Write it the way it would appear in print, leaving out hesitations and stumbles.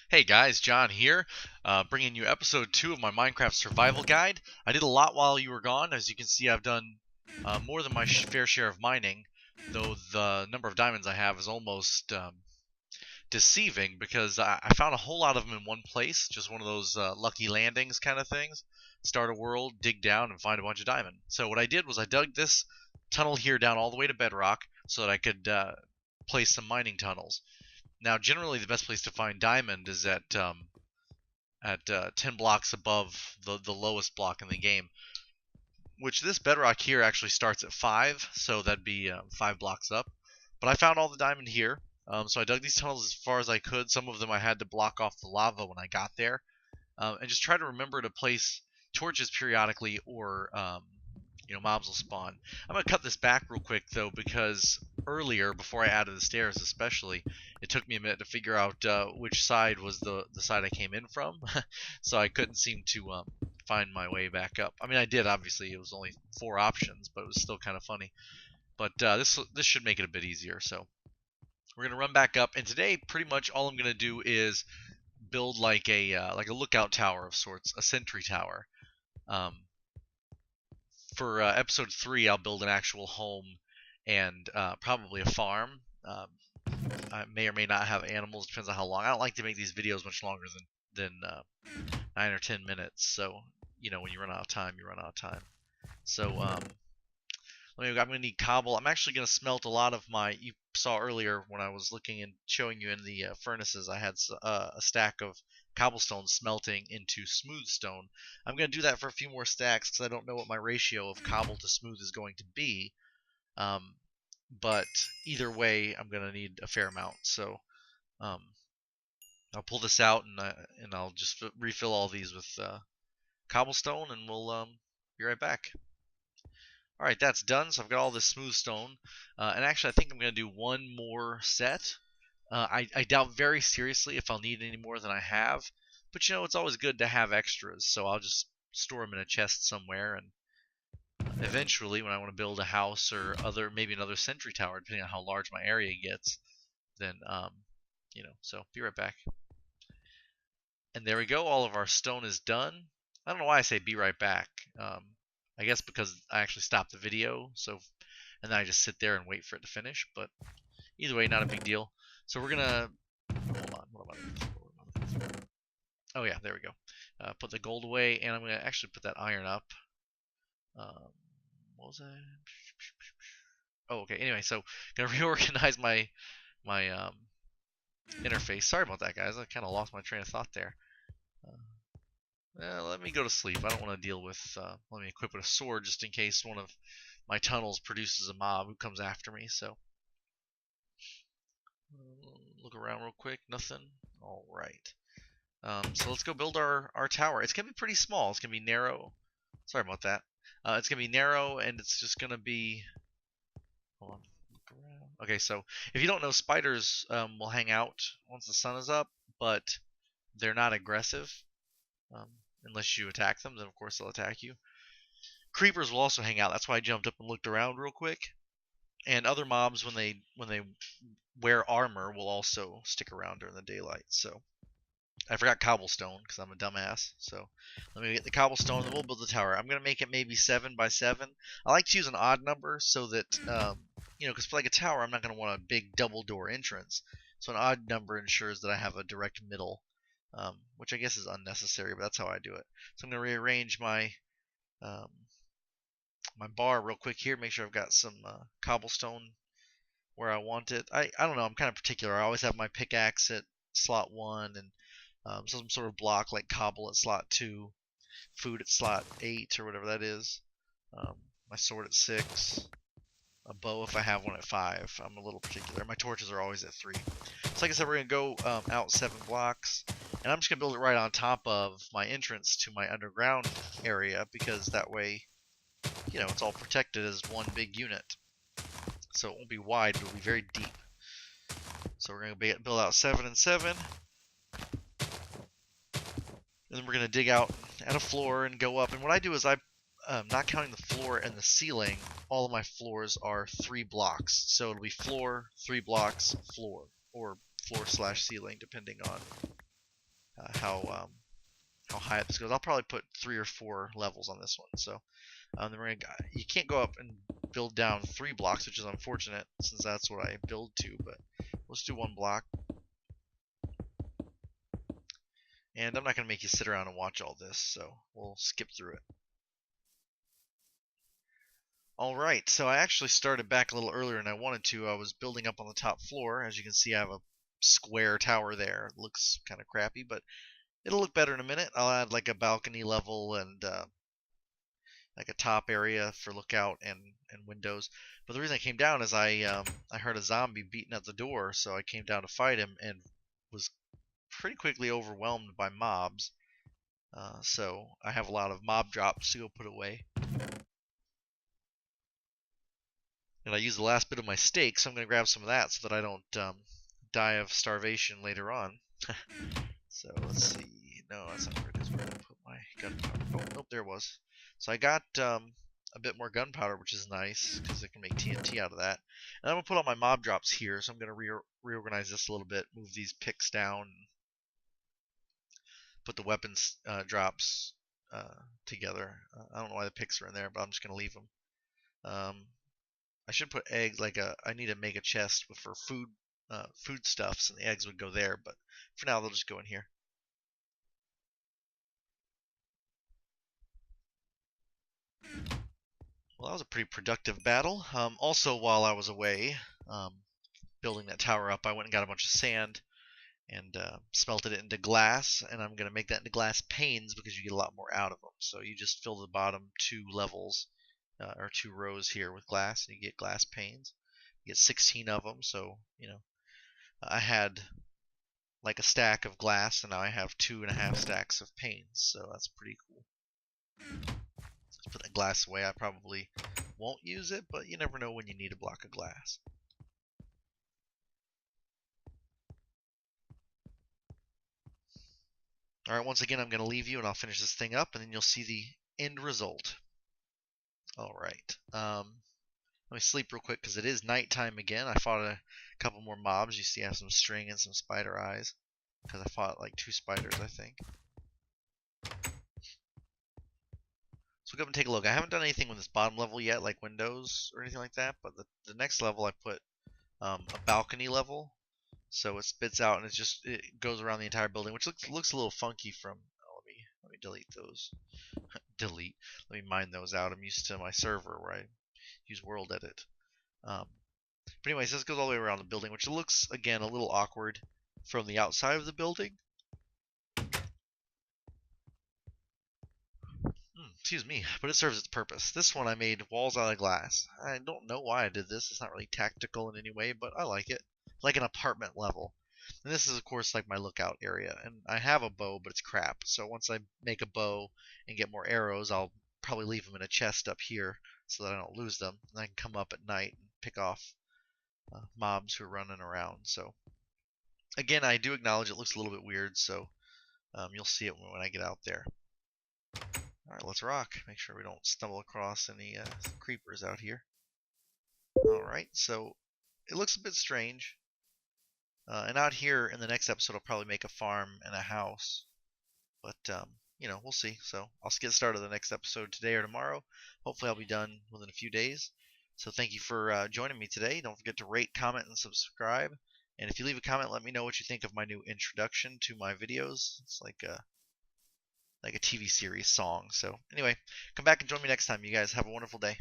Hey guys, John here, bringing you episode 2 of my Minecraft survival guide. I did a lot while you were gone. As you can see, I've done more than my fair share of mining, though the number of diamonds I have is almost deceiving because I found a whole lot of them in one place, just one of those lucky landings kind of things. Start a world, dig down, and find a bunch of diamond. So what I did was I dug this tunnel here down all the way to bedrock so that I could place some mining tunnels. Now, generally, the best place to find diamond is at 10 blocks above the lowest block in the game, which this bedrock here actually starts at 5, so that'd be 5 blocks up. But I found all the diamond here, so I dug these tunnels as far as I could. Some of them I had to block off the lava when I got there, and just try to remember to place torches periodically, or mobs will spawn. I'm gonna cut this back real quick though, because earlier, before I added the stairs, especially, it took me a minute to figure out which side was the side I came in from, so I couldn't seem to find my way back up. I mean, I did, obviously. It was only 4 options, but it was still kind of funny. But this should make it a bit easier. So we're gonna run back up, and today pretty much all I'm gonna do is build like a lookout tower of sorts, a sentry tower. Um, for episode 3, I'll build an actual home and probably a farm. I may or may not have animals, depends on how long. I don't like to make these videos much longer than 9 or 10 minutes. So, when you run out of time, you run out of time. So, I'm going to need cobble. I'm actually going to smelt a lot of you saw earlier when I was looking and showing you in the furnaces, I had a stack of cobblestone smelting into smooth stone. I'm going to do that for a few more stacks because I don't know what my ratio of cobble to smooth is going to be. But either way, I'm going to need a fair amount. So I'll pull this out and I'll just refill all these with cobblestone, and we'll be right back. Alright, that's done. So I've got all this smooth stone. And actually, I think I'm going to do one more set. I doubt very seriously if I'll need any more than I have. But it's always good to have extras. So I'll just store them in a chest somewhere. And eventually, when I want to build a house or maybe another sentry tower, depending on how large my area gets, then, so be right back. And there we go. All of our stone is done. I don't know why I say be right back. I guess because I actually stopped the video, and then I just sit there and wait for it to finish. But either way, not a big deal. So we're gonna hold on. What am I looking for? Oh yeah, there we go. Put the gold away, and I'm gonna actually put that iron up. What was that? Oh, okay. Anyway, so gonna reorganize my interface. Sorry about that, guys. I kind of lost my train of thought there. Let me go to sleep. I don't want to deal with. Let me equip with a sword just in case one of my tunnels produces a mob who comes after me. So look around real quick. Nothing. All right. So let's go build our tower. It's gonna be pretty small. It's gonna be narrow. Sorry about that. It's gonna be narrow, and it's just gonna be. Hold on. Look around. Okay, so if you don't know, spiders will hang out once the sun is up, but they're not aggressive. Unless you attack them, then of course they'll attack you. Creepers will also hang out. That's why I jumped up and looked around real quick. And other mobs, when they wear armor, will also stick around during the daylight. So I forgot cobblestone because I'm a dumbass. So let me get the cobblestone, and we'll build the tower. I'm gonna make it maybe 7 by 7. I like to use an odd number so that because for like a tower, I'm not gonna want a big double door entrance. So an odd number ensures that I have a direct middle. Which I guess is unnecessary, but that's how I do it. So I'm going to rearrange my my bar real quick here, make sure I've got some cobblestone where I want it. I don't know, I'm kind of particular. I always have my pickaxe at slot 1, and some sort of block like cobble at slot 2, food at slot 8, or whatever that is, my sword at 6, a bow if I have one at 5. I'm a little particular. My torches are always at 3. So like I said, we're going to go out 7 blocks. And I'm just going to build it right on top of my entrance to my underground area, because that way, it's all protected as one big unit. So it won't be wide, but it'll be very deep. So we're going to build out 7 and 7. And then we're going to dig out at a floor and go up. And what I do is not counting the floor and the ceiling, all of my floors are 3 blocks. So it'll be floor, 3 blocks, floor, or floor/ceiling, depending on how high up this goes. I'll probably put 3 or 4 levels on this one. So you can't go up and build down 3 blocks, which is unfortunate since that's what I build to. But let's do 1 block. And I'm not going to make you sit around and watch all this, so we'll skip through it. Alright, so I actually started back a little earlier than I wanted to. I was building up on the top floor. As you can see, I have a square tower there. It looks kind of crappy, but it'll look better in a minute. I'll add like a balcony level and like a top area for lookout and windows. But the reason I came down is I heard a zombie beating at the door, so I came down to fight him and was pretty quickly overwhelmed by mobs. So I have a lot of mob drops to go put away. And I used the last bit of my steak, so I'm going to grab some of that so that I don't die of starvation later on. So let's see. No, that's not where it is. Where did I put my gunpowder? Oh, nope, there it was. So I got a bit more gunpowder, which is nice because I can make TNT out of that. And I'm going to put all my mob drops here, so I'm going to reorganize this a little bit, move these picks down, put the weapons drops together. I don't know why the picks are in there, but I'm just going to leave them. I should put eggs, I need to make a chest for foodstuffs, and the eggs would go there, but for now they'll just go in here. Well, that was a pretty productive battle. Also, while I was away building that tower up, I went and got a bunch of sand and smelted it into glass, and I'm going to make that into glass panes because you get a lot more out of them. So you just fill the bottom 2 levels or 2 rows here with glass, and you get glass panes. You get 16 of them, so I had like a stack of glass, and now I have 2.5 stacks of panes, so that's pretty cool. Let's put that glass away. I probably won't use it, but you never know when you need a block of glass. Alright, once again, I'm going to leave you, and I'll finish this thing up, and then you'll see the end result. Alright, let me sleep real quick, because it is nighttime again. I fought a couple more mobs. You see I have some string and some spider eyes, because I fought like 2 spiders, I think. So we'll go up and take a look. I haven't done anything with this bottom level yet, like windows or anything like that, but the next level I put a balcony level. So it spits out and it goes around the entire building, which looks a little funky from. Oh, let me delete those. Delete. Let me mine those out. I'm used to my server where I use World Edit. But anyways, this goes all the way around the building, which looks again a little awkward from the outside of the building. Excuse me, but it serves its purpose. This one I made walls out of glass. I don't know why I did this. It's not really tactical in any way, but I like it. Like an apartment level. And this is, of course, like my lookout area. And I have a bow, but it's crap. So once I make a bow and get more arrows, I'll probably leave them in a chest up here so that I don't lose them. And I can come up at night and pick off mobs who are running around. So again, I do acknowledge it looks a little bit weird, so you'll see it when I get out there. Alright, let's rock. Make sure we don't stumble across any creepers out here. Alright, so it looks a bit strange. And out here in the next episode, I'll probably make a farm and a house. But, we'll see. So I'll get started the next episode today or tomorrow. Hopefully I'll be done within a few days. So thank you for joining me today. Don't forget to rate, comment, and subscribe. And if you leave a comment, let me know what you think of my new introduction to my videos. It's like a TV series song. So anyway, come back and join me next time. You guys have a wonderful day.